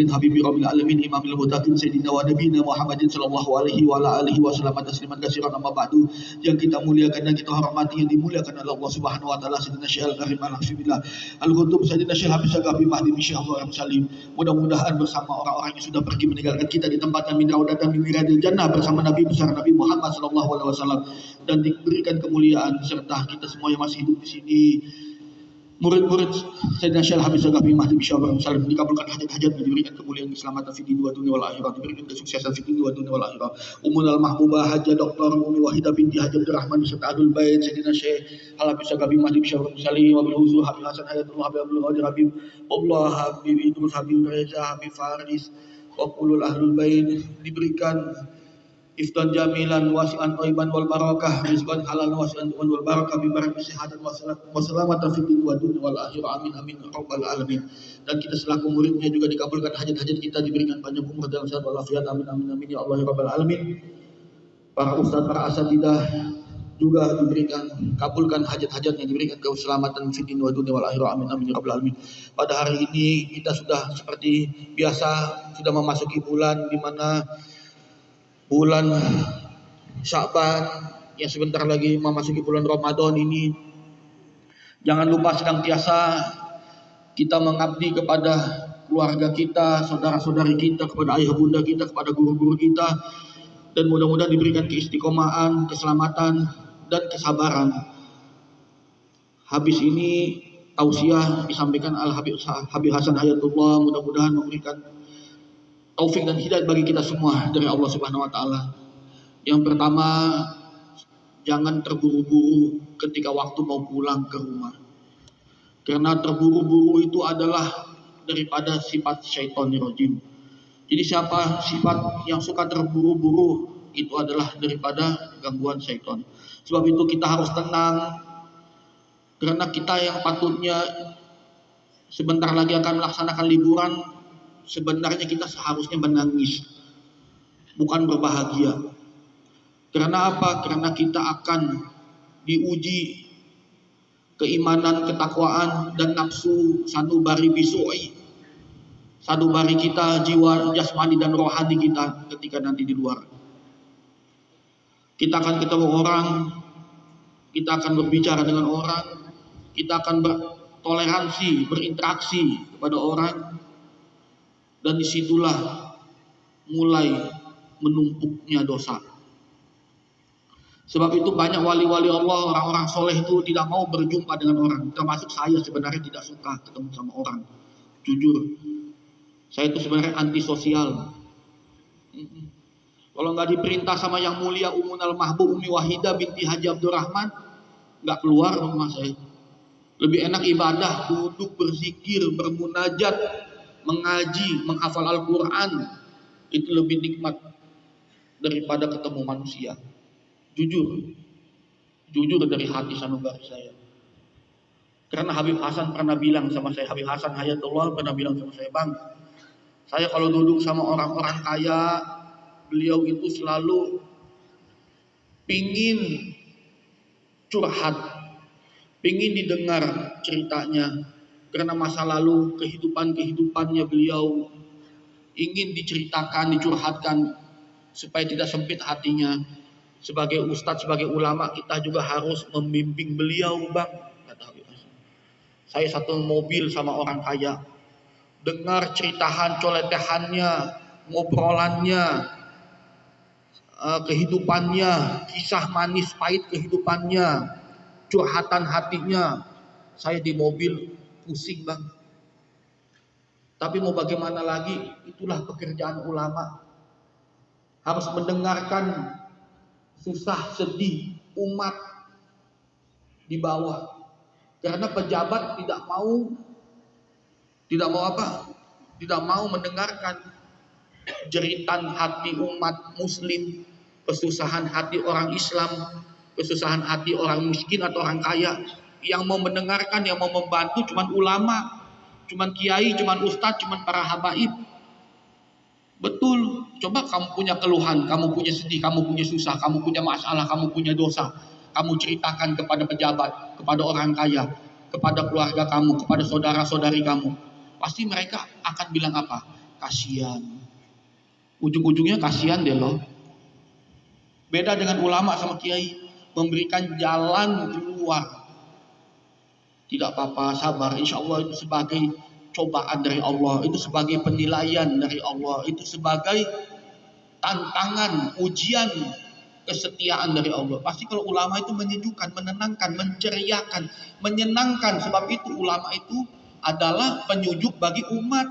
habibi rabbil alamin imamil muttaqin sayyidina wa nabiyina Muhammadin sallallahu alaihi wa ala alihi wasallam tasliman katsiran amma ba'du. Yang kita muliakan dan kita hormati, yang dimuliakan oleh Allah Subhanahu wa taala, sayyidina Syekh Al-Karim Al-Hafizillah Al-Qutub sayyidina Syekh Hafiz Al-Karim Mahdi Syekh Salim. Mudah-mudahan bersama orang-orang yang sudah pergi meninggalkan kita di tempat yang min raudatan min riyadil jannah bersama Nabi besar Nabi Muhammad sallallahu alaihi wasallam, dan diberikan kemuliaan serta kita semua yang masih hidup di sini, murid-murid Sayyidina Syekh Hafiz Al-Karim Mahdi Salim, dikabulkan hajat-hajatnya, diberikan kemuliaan keselamatan fi dunia wa dunia wal akhirat, diberikan kesuksesan fi dunia wa dunia wal akhirat. Ummul Mahbubah Hajjah Dr. Umi Wahidah binti Haji Abdul Rahman serta Ahlul Bait Sayyidina Syekh Hafiz Al-Karim Mahdi Salim, Wabil Huzur Habib Hasan Hayatullah Habib Abdul Qadir Habib Allah Habib Idrus Habib Reza Habib Faris wa kulul Ahlul Bait, diberikan iftan jamilan wasi'an thayyiban wal barakah, rizqan halal wasi'an wal barakah bi barakati sihatan wa salamatan fid dunya wa dunya wal akhirah. Amin amin rabbal alamin. Dan kita selaku muridnya juga dikabulkan hajat-hajat kita, diberikan panjang umur dalam sehat walafiat. Amin amin amin ya Allah ya rabbal alamin. Para ustaz, para asatidzah juga diberikan, kabulkan hajat-hajatnya, diberikan keselamatan fid dunya wa dunya wal akhirah. Amin amin ya rabbal alamin. Pada hari ini kita sudah seperti biasa sudah memasuki bulan di mana bulan Sya'ban yang sebentar lagi memasuki bulan Ramadan ini. Jangan lupa senantiasa kita mengabdi kepada keluarga kita, saudara-saudari kita, kepada ayah bunda kita, kepada guru-guru kita, dan mudah-mudahan diberikan keistiqomahan, keselamatan, dan kesabaran. Habis ini tausiah disampaikan Al-Habib Hasan Hayatullah, mudah-mudahan memberikan taufik dan hidayah bagi kita semua dari Allah Subhanahu wa taala. Yang pertama, jangan terburu-buru ketika waktu mau pulang ke rumah. Karena terburu-buru itu adalah daripada sifat syaitonir rajim. Jadi siapa sifat yang suka terburu-buru itu adalah daripada gangguan syaitan. Sebab itu kita harus tenang, karena kita yang patutnya sebentar lagi akan melaksanakan liburan. Sebenarnya kita seharusnya menangis, bukan berbahagia. Karena apa? Karena kita akan diuji keimanan, ketakwaan, dan nafsu sanubari bisu'i, sanubari kita, jiwa, jasmani, dan rohani kita ketika nanti di luar. Kita akan ketemu orang, kita akan berbicara dengan orang, kita akan bertoleransi, berinteraksi kepada orang. Dan disitulah mulai menumpuknya dosa. Sebab itu banyak wali-wali Allah, orang-orang soleh itu tidak mau berjumpa dengan orang. Termasuk saya sebenarnya tidak suka ketemu sama orang. Jujur, saya itu sebenarnya antisosial. Kalau nggak diperintah sama yang mulia Umunal Mahbub Umi Wahidah binti Haji Abdul Rahman, nggak keluar rumah saya. Lebih enak ibadah, duduk berzikir, bermunajat, mengaji, menghafal Al-Quran, itu lebih nikmat daripada ketemu manusia. Jujur dari hati sanubari saya. Karena Habib Hasan pernah bilang sama saya, Habib Hasan Hayatullah pernah bilang sama saya, Bang, saya kalau duduk sama orang-orang kaya, beliau itu selalu pingin curhat, pingin didengar ceritanya. Karena masa lalu kehidupannya beliau ingin diceritakan, dicurhatkan supaya tidak sempit hatinya. Sebagai ustadz, sebagai ulama, kita juga harus membimbing beliau, Bang, kata Habib Hasan. Saya satu mobil sama orang kaya, dengar ceritahan coletehannya, ngobrolannya, kehidupannya, kisah manis pahit kehidupannya, curhatan hatinya. Saya di mobil pusing, Bang. Tapi mau bagaimana lagi, itulah pekerjaan ulama. Harus mendengarkan susah sedih umat di bawah. Karena pejabat tidak mau mendengarkan jeritan hati umat muslim, kesusahan hati orang Islam, kesusahan hati orang miskin atau orang kaya. Yang mau mendengarkan, yang mau membantu cuman ulama, cuman kiai, cuman ustadz, cuman para habaib. Betul, coba kamu punya keluhan, kamu punya sedih, kamu punya susah, kamu punya masalah, kamu punya dosa, kamu ceritakan kepada pejabat, kepada orang kaya, kepada keluarga kamu, kepada saudara-saudari kamu. Pasti mereka akan bilang apa? kasihan. Ujung-ujungnya kasihan deh loh. Beda dengan ulama sama kiai, memberikan jalan keluar. Tidak apa-apa, sabar. Insya Allah itu sebagai cobaan dari Allah, itu sebagai penilaian dari Allah, itu sebagai tantangan, ujian kesetiaan dari Allah. Pasti kalau ulama itu menyejukkan, menenangkan, menceriakan, menyenangkan. Sebab itu ulama itu adalah penyujuk bagi umat.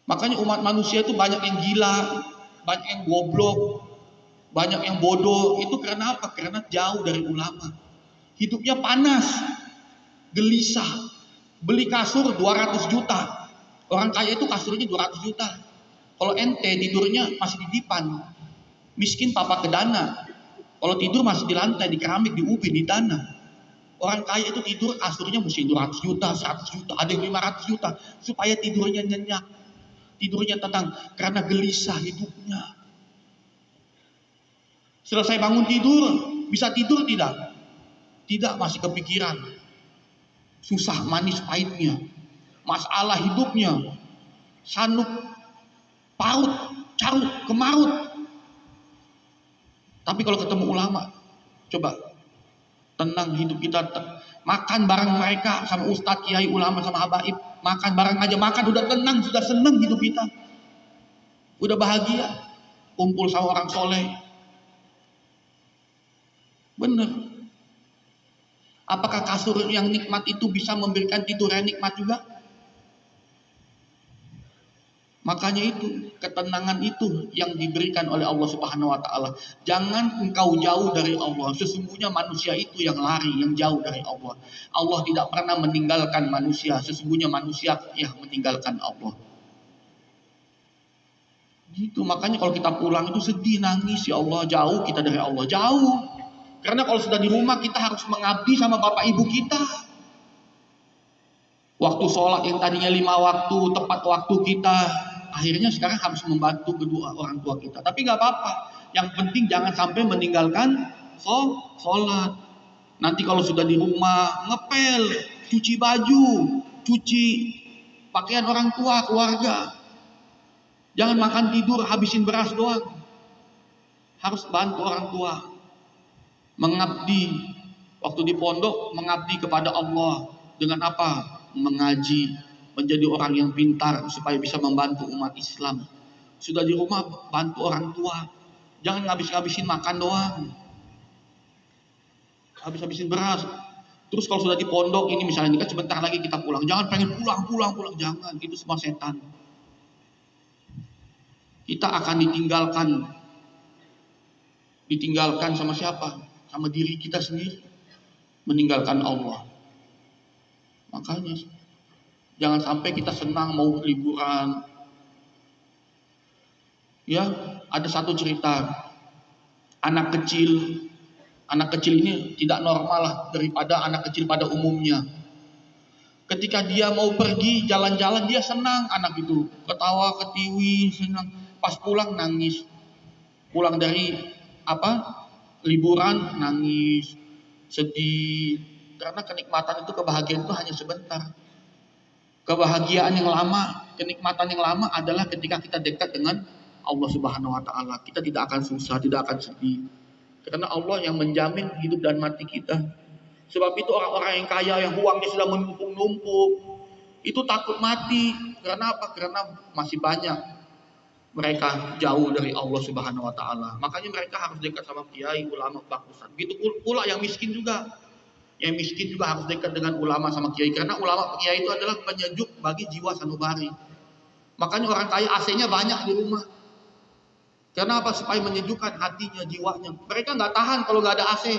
Makanya umat manusia itu banyak yang gila, banyak yang goblok, banyak yang bodoh. Itu karena apa? Karena jauh dari ulama. Hidupnya panas, gelisah. Beli kasur 200 juta. Orang kaya itu kasurnya 200 juta. Kalau ente tidurnya masih di dipan, miskin papa ke dana. Kalau tidur masih di lantai, di keramik, di ubin, di tanah. Orang kaya itu tidur kasurnya mesti 200 juta, 100 juta, ada yang 500 juta. Supaya tidurnya nyenyak, tidurnya tenang. Karena gelisah hidupnya. Selesai bangun tidur, bisa tidur tidak? Tidak, masih kepikiran. Susah manis pahitnya. Masalah hidupnya. Sanuk, paut, carut, kemarut. Tapi kalau ketemu ulama, coba tenang hidup kita. Makan bareng mereka sama ustadz, kiai, ulama, sama habaib. Makan bareng aja, makan udah tenang, sudah senang hidup kita. Udah bahagia. Kumpul sama orang soleh. Bener. Apakah kasur yang nikmat itu bisa memberikan tidur yang nikmat juga? Makanya itu, ketenangan itu yang diberikan oleh Allah Subhanahu wa taala. Jangan engkau jauh dari Allah. Sesungguhnya manusia itu yang lari, yang jauh dari Allah. Allah tidak pernah meninggalkan manusia. Sesungguhnya manusia yang meninggalkan Allah. Gitu, makanya kalau kita pulang itu sedih, nangis, ya Allah, jauh kita dari Allah, jauh. Karena kalau sudah di rumah kita harus mengabdi sama bapak ibu kita. Waktu sholat yang tadinya 5 waktu, tepat waktu kita, akhirnya sekarang harus membantu kedua orang tua kita. Tapi gak apa-apa. Yang penting jangan sampai meninggalkan sholat. Nanti kalau sudah di rumah, ngepel, cuci baju, cuci pakaian orang tua, keluarga. Jangan makan tidur, habisin beras doang. Harus bantu orang tua. Mengabdi. Waktu di pondok, mengabdi kepada Allah. Dengan apa? Mengaji. Menjadi orang yang pintar supaya bisa membantu umat Islam. Sudah di rumah, bantu orang tua. Jangan ngabis-ngabisin makan doang. Habis-habisin beras. Terus kalau sudah di pondok ini misalnya, ini kan sebentar lagi kita pulang. Jangan pengen pulang. Jangan. Itu semua setan. Kita akan ditinggalkan sama siapa? Sama diri kita sendiri, meninggalkan Allah. Makanya jangan sampai kita senang mau liburan. Ya, ada satu cerita anak kecil ini tidak normal lah daripada anak kecil pada umumnya. Ketika dia mau pergi jalan-jalan, dia senang, anak itu ketawa ketiwi, senang. Pas pulang nangis. Pulang dari liburan nangis, sedih. Karena kenikmatan itu, kebahagiaan itu hanya sebentar. Kebahagiaan yang lama, kenikmatan yang lama adalah ketika kita dekat dengan Allah Subhanahu wa taala. Kita tidak akan susah, tidak akan sedih. Karena Allah yang menjamin hidup dan mati kita. Sebab itu orang-orang yang kaya, yang uangnya sudah menumpuk-numpuk, itu takut mati. Karena apa? Karena masih banyak mereka jauh dari Allah Subhanahu wa taala. Makanya mereka harus dekat sama kiai, ulama, bakusan. Begitu pula yang miskin juga. Yang miskin juga harus dekat dengan ulama sama kiai, karena ulama kiai itu adalah penyejuk bagi jiwa sanubari. Makanya orang kaya AC-nya banyak di rumah. Karena apa? Supaya menyejukkan hatinya, jiwanya. Mereka nggak tahan kalau nggak ada AC.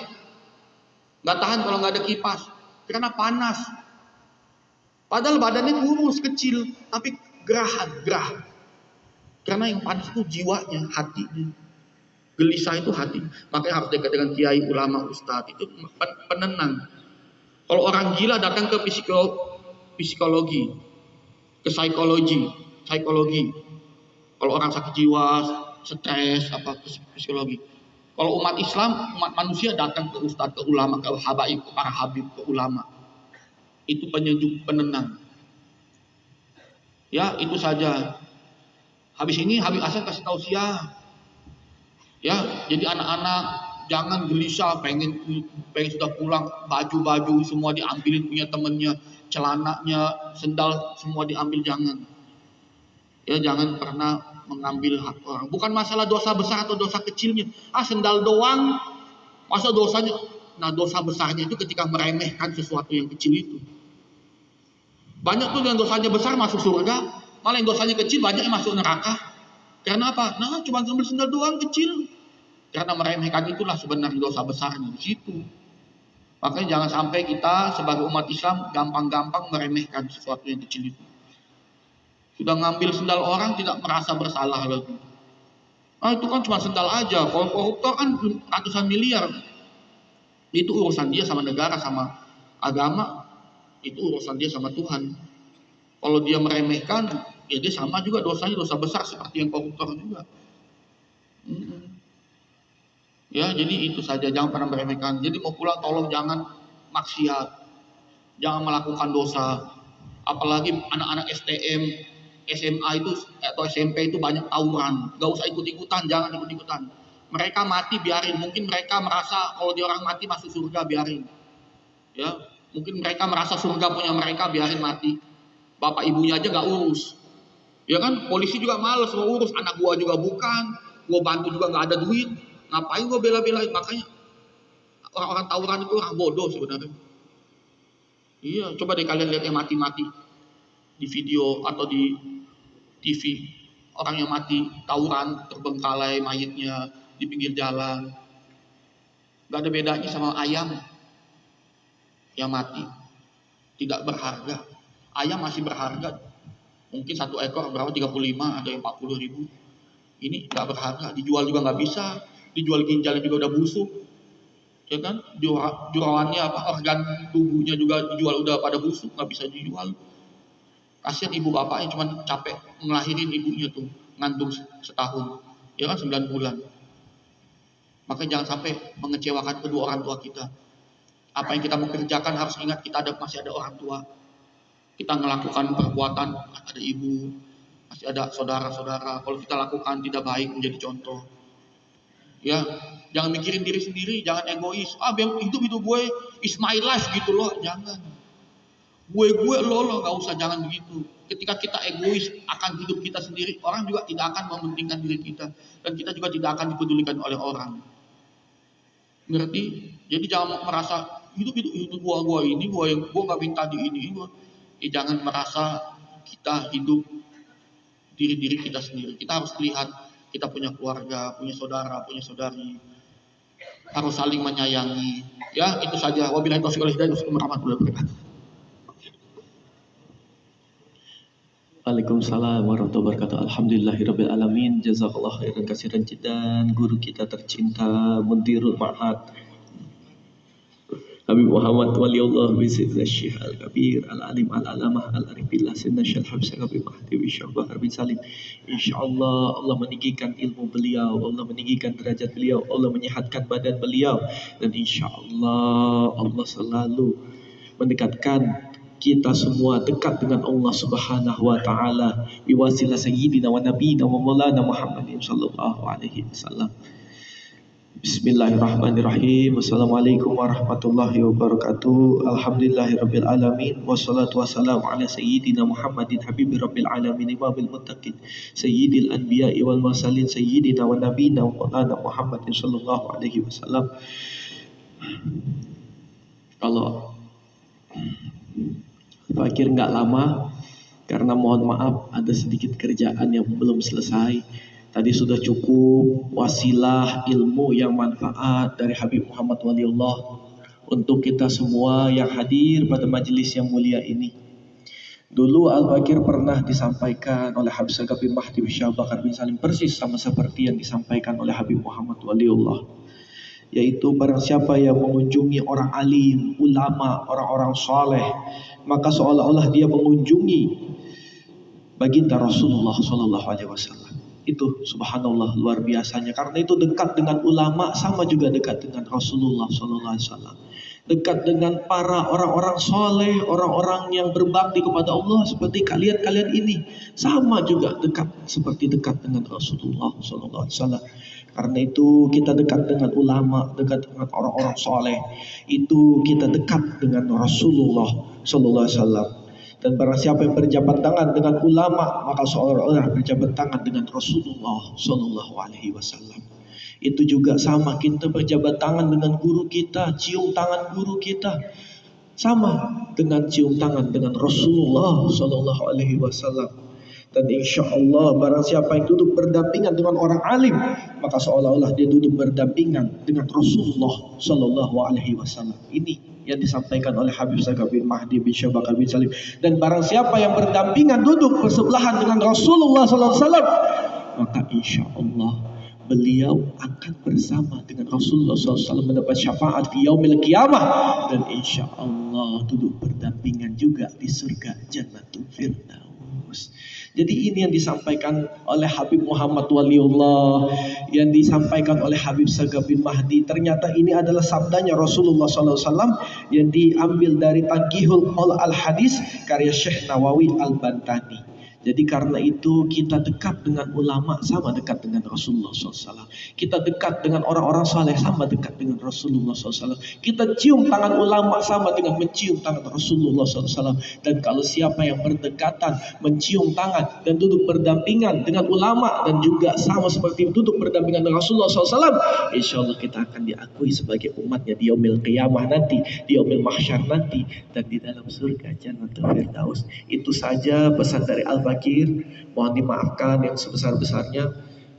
Nggak tahan kalau nggak ada kipas. Karena panas. Padahal badannya kurus, kecil, tapi gerah. Karena yang panas itu jiwanya, hatinya. Gelisah itu hati. Makanya harus dekat dengan kiai, ulama, ustadz. Itu penenang. Kalau orang gila datang ke psikologi, ke psikologi. Kalau orang sakit jiwa, stres, ke psikologi. Kalau umat Islam, umat manusia datang ke ustadz, ke ulama, ke habaib, ke para habib, ke ulama. Itu penyejuk, penenang. Ya, itu saja. Habis ini Habib Hasan kasih tausiah. Ya, jadi anak-anak jangan gelisah pengen sudah pulang, baju-baju semua diambilin punya temennya, celananya, sendal semua diambil, jangan. Ya, jangan pernah mengambil hak orang. Bukan masalah dosa besar atau dosa kecilnya. Sendal doang, masa dosanya? Nah, dosa besarnya itu ketika meremehkan sesuatu yang kecil itu. Banyak tuh yang dosanya besar masuk surga, malah yang dosanya kecil banyak yang masuk neraka. Karena apa? Nah, cuma ambil sendal doang kecil. Karena meremehkan itulah sebenarnya dosa besarnya di situ. Makanya jangan sampai kita sebagai umat Islam gampang-gampang meremehkan sesuatu yang kecil itu. Sudah ngambil sendal orang tidak merasa bersalah lagi. Itu kan cuma sendal aja. Kalau koruptor kan ratusan miliar. Itu urusan dia sama negara, sama agama. Itu urusan dia sama Tuhan. Kalau dia meremehkan, ya dia sama juga dosanya, dosa besar seperti yang koruptor juga. Ya, jadi itu saja, jangan pernah meremehkan. Jadi mau pulang tolong jangan maksiat, jangan melakukan dosa. Apalagi anak-anak STM, SMA itu atau SMP itu banyak tawuran. Gak usah ikut-ikutan, jangan ikut-ikutan. Mereka mati biarin. Mungkin mereka merasa kalau dia orang mati masuk surga, biarin. Ya, mungkin mereka merasa surga punya mereka, biarin mati. Bapak ibunya aja gak urus. Ya kan, polisi juga males mau urus, anak gua juga bukan, gua bantu juga gak ada duit. Ngapain gua bela-belain? Makanya orang-orang tawuran itu orang bodoh sebenarnya. Iya, coba deh kalian lihat yang mati-mati di video atau di TV, orang yang mati tawuran terbengkalai mayatnya di pinggir jalan, gak ada bedanya sama ayam yang mati, tidak berharga. Ayam masih berharga, mungkin satu ekor berapa, 35 atau 40 ribu. Ini gak berharga, dijual juga gak bisa, dijual ginjalnya juga udah busuk, ya kan, jurawannya organ tubuhnya juga dijual udah pada busuk, gak bisa dijual. Kasihan ibu bapak yang cuma capek ngelahirin ibunya tuh, ngandung setahun, ya kan 9 bulan. Maka jangan sampai mengecewakan kedua orang tua kita. Apa yang kita mau kerjakan harus ingat kita masih ada orang tua. Kita melakukan perbuatan, ada ibu, masih ada saudara-saudara. Kalau kita lakukan tidak baik, menjadi contoh. Ya, jangan mikirin diri sendiri, jangan egois. Hidup itu gue, is my life gitu loh, jangan. Gue lo nggak usah, jangan begitu. Ketika kita egois akan hidup kita sendiri, orang juga tidak akan mementingkan diri kita, dan kita juga tidak akan dipedulikan oleh orang. Ngerti? Jadi jangan merasa hidup gua ini, gua nggak minta di ini. Jangan merasa kita hidup diri kita sendiri. Kita harus lihat kita punya keluarga, punya saudara, punya saudari, harus saling menyayangi. Ya, itu saja. Wabillahi taufiq wal hidayah. Wassalamualaikum warahmatullahi wabarakatuh. Waalaikumsalam warahmatullahi wabarakatuh. Alhamdulillahirabbil alamin. Jazakallahu khairan katsiran jiddan. Guru kita tercinta Mudirul Ma'had Habib Muhammad Waliullah bin Sayyidina Syekh Al-Kabir Al-Alim Al-Alamah Al-Arifillah Sayyidina Syekh Habib Habib Mahdi Syekh Bahar bin Salim. InsyaAllah Allah meninggikan ilmu beliau, Allah meninggikan derajat beliau, Allah menyehatkan badan beliau, dan insyaAllah Allah selalu mendekatkan kita semua dekat dengan Allah Subhanahu wa taala biwasilah sayyidina wa nabiyina wa maulana Muhammadin sallallahu alaihi wasallam. Bismillahirrahmanirrahim. Assalamualaikum warahmatullahi wabarakatuh. Alhamdulillahirabbil alamin wassalatu wassalamu ala sayyidina Muhammadin habibi rabbil alamin imamil muttaqin sayyidil anbiya'i wal mursalin sayyidina wa nabiyina wa maulana Muhammadin sallallahu alaihi wasallam. Kalau Fakir nggak lama karena mohon maaf ada sedikit kerjaan yang belum selesai. Tadi sudah cukup wasilah ilmu yang manfaat dari Habib Muhammad Waliullah untuk kita semua yang hadir pada majelis yang mulia ini. Dulu Al-Fakir pernah disampaikan oleh Habib Habib Mahdi Syekh Bahar bin Salim persis sama seperti yang disampaikan oleh Habib Muhammad Waliullah, yaitu barang siapa yang mengunjungi orang alim, ulama, orang-orang soleh, maka seolah-olah dia mengunjungi baginda Rasulullah SAW. Itu subhanallah luar biasanya. Karena itu dekat dengan ulama sama juga dekat dengan Rasulullah SAW. Dekat dengan para orang-orang soleh, orang-orang yang berbakti kepada Allah seperti kalian-kalian ini, sama juga dekat seperti dekat dengan Rasulullah SAW. Karena itu kita dekat dengan ulama, dekat dengan orang-orang soleh. Itu kita dekat dengan Rasulullah SAW. Dan barang siapa yang berjabat tangan dengan ulama, maka seolah-olah berjabat tangan dengan Rasulullah SAW. Itu juga sama, kita berjabat tangan dengan guru kita, cium tangan guru kita, sama dengan cium tangan dengan Rasulullah SAW. Dan insya Allah barang siapa yang duduk berdampingan dengan orang alim, maka seolah-olah dia duduk berdampingan dengan Rasulullah SAW. Ini yang disampaikan oleh Habib Sagaf bin Mahdi bin Syekh Bakar bin Salim. Dan barang siapa yang berdampingan duduk bersebelahan dengan Rasulullah SAW, maka insya Allah beliau akan bersama dengan Rasulullah SAW mendapat syafaat di yaumil qiyamah, dan insya Allah duduk berdampingan juga di surga Jannatul Firdaus. Jadi ini yang disampaikan oleh Habib Muhammad Waliullah, yang disampaikan oleh Habib Sagaf bin Mahdi. Ternyata ini adalah sabdanya Rasulullah SAW yang diambil dari Tanqihul Qaul al-Hadis karya Syekh Nawawi al-Bantani. Jadi karena itu kita dekat dengan ulama sama dekat dengan Rasulullah SAW. Kita dekat dengan orang-orang saleh sama dekat dengan Rasulullah SAW. Kita cium tangan ulama sama dengan mencium tangan Rasulullah SAW. Dan kalau siapa yang berdekatan mencium tangan dan duduk berdampingan dengan ulama dan juga sama seperti duduk berdampingan dengan Rasulullah SAW, insya Allah kita akan diakui sebagai umatnya di yaumil qiyamah nanti, di yaumil mahsyar nanti, dan di dalam surga Jannatul Firdaus. Itu saja pesan dari Al-Fakir. Mohon dimaafkan yang sebesar-besarnya.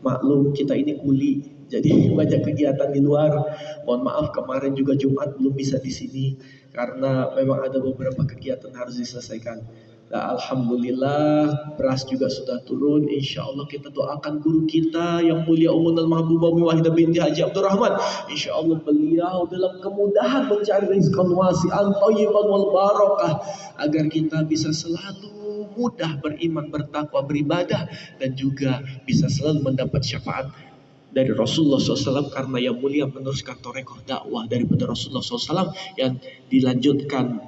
Maklum kita ini kuli, jadi banyak kegiatan di luar. Mohon maaf kemarin juga Jumat belum bisa di sini karena memang ada beberapa kegiatan harus diselesaikan. Nah, alhamdulillah beras juga sudah turun. Insya Allah kita doakan guru kita yang mulia Ummul Mahbubah Wahidah binti Haji Abdurrahman. Insya Allah beliau dalam kemudahan mencari rizqan wasi'an thayyiban wal barakah, agar kita bisa selalu mudah beriman, bertakwa, beribadah, dan juga bisa selalu mendapat syafaat dari Rasulullah SAW, karena yang mulia meneruskan torekoh dakwah daripada Rasulullah SAW yang dilanjutkan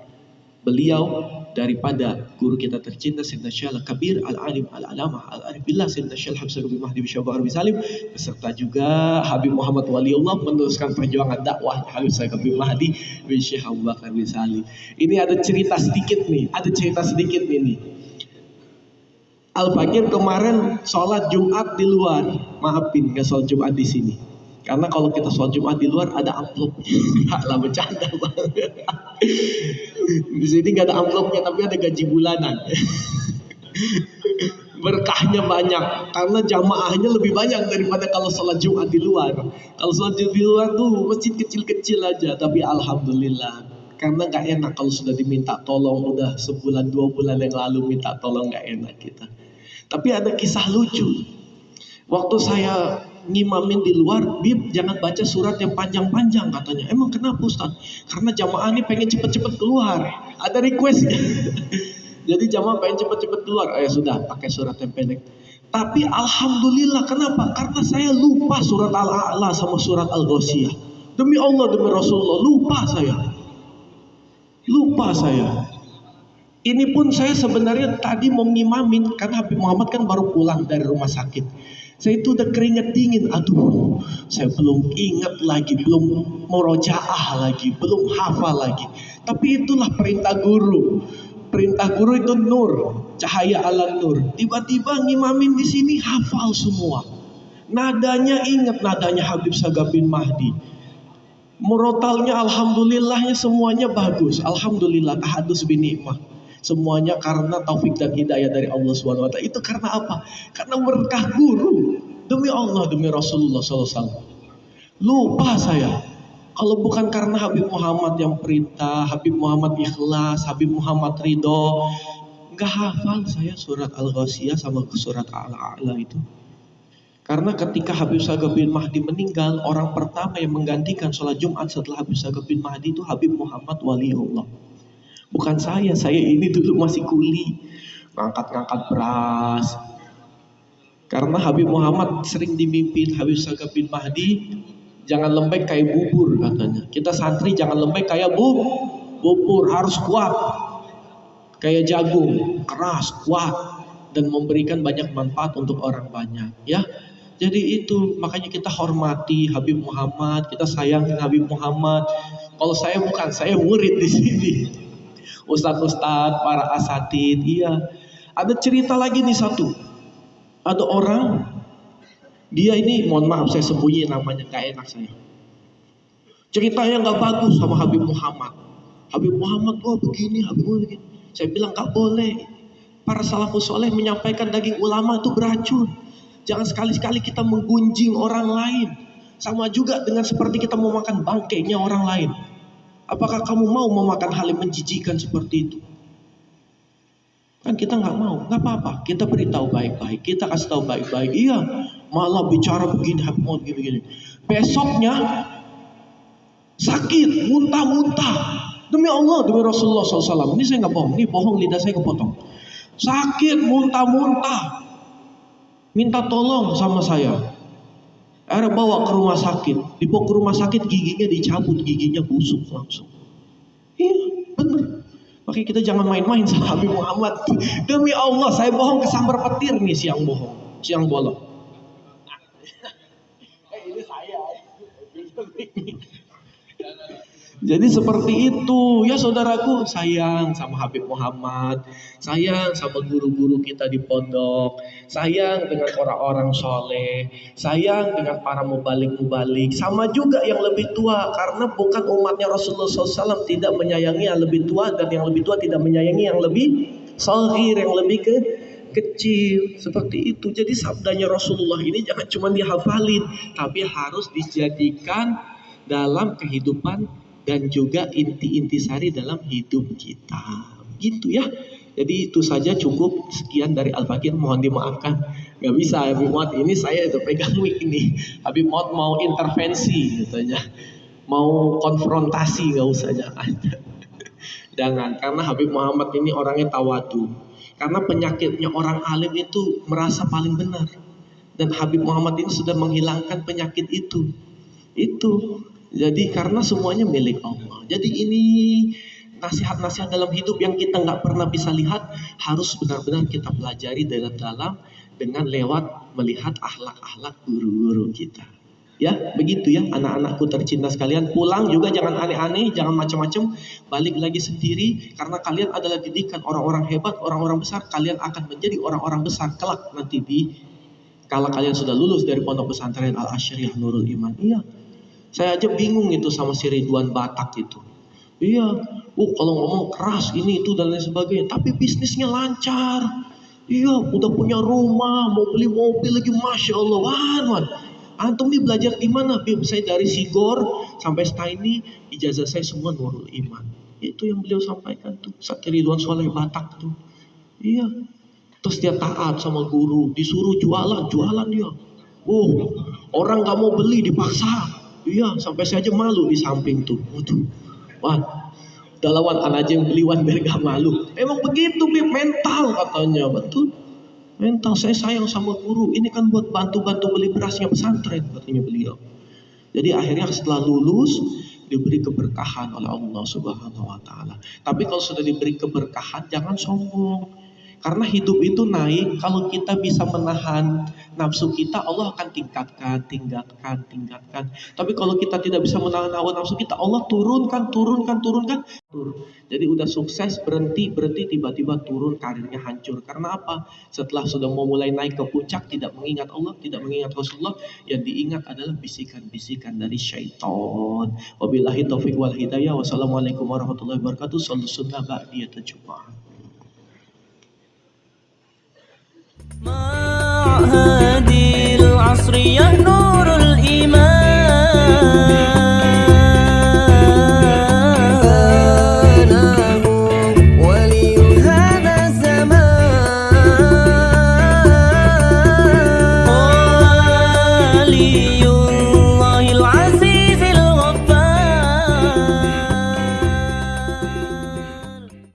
beliau daripada guru kita tercinta Sayyidina Syekh Al-Kabir Al-Alim Al-Alamah Al-Arif Billah Sayyidina Syekh Habib bin Mahdi bin Syekh Bakar bin Salim, beserta juga Habib Muhammad Waliullah meneruskan perjuangan dakwah Habib Sagaf bin Mahdi bin Syekh Abu Bakar bin Salim. Ini ada cerita sedikit nih, nih. Al-Fakir kemarin sholat Jumat di luar, maafin nggak sholat Jumat di sini. Karena kalau kita sholat Jumat di luar ada amplopnya. Lah bercanda banget. Di sini nggak ada amplopnya, tapi ada gaji bulanan. Berkahnya banyak karena jamaahnya lebih banyak daripada kalau sholat Jumat di luar. Kalau sholat Jumat di luar tuh masjid kecil-kecil aja, tapi alhamdulillah. Karena nggak enak kalau sudah diminta tolong, udah sebulan 2 bulan yang lalu minta tolong, nggak enak kita. Tapi ada kisah lucu. Waktu saya ngimamin di luar, Bib jangan baca surat yang panjang-panjang katanya. Emang kenapa Ustaz? Karena jamaah ini pengen cepet-cepet keluar. Ada requestnya. Jadi jamaah pengen cepet-cepet keluar. Ya sudah, pakai surat yang pendek. Tapi alhamdulillah, kenapa? Karena saya lupa surat Al-A'la sama surat Al-Ghasyiyah. Demi Allah, demi Rasulullah, lupa saya. Ini pun saya sebenarnya tadi mau ngimamin, karena Habib Muhammad kan baru pulang dari rumah sakit. Saya itu udah keringet dingin, aduh, saya belum ingat lagi, belum murojaah lagi, belum hafal lagi. Tapi itulah perintah guru. Perintah guru itu nur, cahaya ala nur. Tiba-tiba ngimamin di sini hafal semua. Nadanya ingat, nadanya Habib Sagaf bin Mahdi. Murotalnya alhamdulillahnya semuanya bagus. Alhamdulillah tahadus bin nikmah. Semuanya karena taufik dan hidayah dari Allah SWT. Itu karena apa? Karena berkah guru. Demi Allah, demi Rasulullah SAW. Lupa saya. Kalau bukan karena Habib Muhammad yang perintah, Habib Muhammad ikhlas, Habib Muhammad ridho, gak hafal saya surat Al-Ghasyiyah sama surat Al-A'la itu. Karena ketika Habib Sagaf bin Mahdi meninggal, orang pertama yang menggantikan sholat Jumat setelah Habib Sagaf bin Mahdi itu Habib Muhammad Waliullah. Bukan saya ini dulu masih kuli, ngangkat-ngangkat beras. Karena Habib Muhammad sering dimimpin Habib Sagaf bin Mahdi, jangan lembek kayak bubur katanya. Kita santri jangan lembek kayak bubur, harus kuat kayak jagung, keras, kuat, dan memberikan banyak manfaat untuk orang banyak, ya. Jadi itu makanya kita hormati Habib Muhammad, kita sayangin Habib Muhammad. Kalau saya bukan, saya murid di sini. Ustadz-ustadz, para asatid, iya. Ada cerita lagi nih satu. Ada orang, dia ini, mohon maaf saya sembunyi namanya, gak enak saya. Ceritanya gak bagus sama Habib Muhammad. Habib Muhammad, oh begini, Habib Muhammad begini. Saya bilang gak boleh. Para salafus soleh menyampaikan daging ulama itu beracun. Jangan sekali-sekali kita menggunjing orang lain. Sama juga dengan seperti kita mau makan bangkainya orang lain. Apakah kamu mau memakan hal yang menjijikan seperti itu? Kan kita nggak mau, nggak apa-apa. Kita beritahu baik-baik, kita kasih tahu baik-baik. Iya, malah bicara begini, mau gini-gini. Besoknya sakit, muntah-muntah. Demi Allah, demi Rasulullah SAW. Ini saya nggak bohong, ini bohong lidah saya kepotong. Sakit, muntah-muntah. Minta tolong sama saya. Akhirnya bawa ke rumah sakit. Dibawa ke rumah sakit, giginya dicabut, giginya busuk langsung. Iya, bener. Makanya kita jangan main-main sama Habib Muhammad. Demi Allah, saya bohong kesambar petir nih siang bohong, siang bolong. Ini saya. Jadi seperti itu ya saudaraku, sayang sama Habib Muhammad, sayang sama guru-guru kita di pondok, sayang dengan orang-orang soleh, sayang dengan para mubalik-mubalik, sama juga yang lebih tua, karena bukan umatnya Rasulullah SAW tidak menyayangi yang lebih tua, dan yang lebih tua tidak menyayangi yang lebih shagir, yang lebih kecil, seperti itu. Jadi sabdanya Rasulullah ini jangan cuma dihafalin, tapi harus dijadikan dalam kehidupan dan juga inti-inti sari dalam hidup kita, gitu ya. Jadi itu saja cukup, sekian dari Al-Fakir, mohon dimaafkan. Gak bisa Habib Muhammad ini saya itu pegang mic ini. Habib Muhammad mau intervensi katanya, mau konfrontasi, gak usah, jangan. Karena Habib Muhammad ini orangnya tawadu. Karena penyakitnya orang alim itu merasa paling benar, dan Habib Muhammad ini sudah menghilangkan penyakit itu. Jadi karena semuanya milik Allah. Jadi ini nasihat-nasihat dalam hidup yang kita nggak pernah bisa lihat, harus benar-benar kita pelajari dalam dengan lewat melihat akhlak-akhlak guru-guru kita. Ya, begitu ya anak-anakku tercinta sekalian. Pulang juga jangan aneh-aneh, jangan macam-macam. Balik lagi sendiri, karena kalian adalah didikan orang-orang hebat, orang-orang besar. Kalian akan menjadi orang-orang besar kelak nanti kalau kalian sudah lulus dari pondok pesantren Al-Asyriah Nurul Iman. Iya. Saya aja bingung itu sama si Ridwan Batak itu. Iya, kalau ngomong keras ini itu dan lain sebagainya, tapi bisnisnya lancar. Iya, udah punya rumah, mau beli mobil lagi, masya Allah. Wan. Antum nih belajar di mana? Saya dari Sigor sampai Staini, ijazah saya semua Nurul Iman. Itu yang beliau sampaikan tuh, Satri Ridwan Soleh Batak tuh. Iya, terus dia taat sama guru, disuruh jualan dia. Orang gak mau beli dipaksa. Iya, sampai saya aja malu di samping tuh. Waduh, udah lawan anak aja yang beliwan biar gak malu. Emang begitu, Bib, mental katanya, betul. Mental, saya sayang sama guru. Ini kan buat bantu-bantu beli berasnya pesantren, katanya beliau. Jadi akhirnya setelah lulus diberi keberkahan oleh Allah Subhanahu Wa Taala. Tapi kalau sudah diberi keberkahan, jangan sombong. Karena hidup itu naik, kalau kita bisa menahan nafsu kita, Allah akan tingkatkan. Tapi kalau kita tidak bisa menahan hawa nafsu kita, Allah turunkan. Jadi udah sukses, berhenti, tiba-tiba turun, karirnya hancur. Karena apa? Setelah sudah mau mulai naik ke puncak, tidak mengingat Allah, tidak mengingat Rasulullah, yang diingat adalah bisikan-bisikan dari syaitan. Wabillahi taufiq wal hidayah. Wassalamualaikum warahmatullahi wabarakatuh. Shallu sunnah ba'diyata Jum'ah. معهد العصر يا نور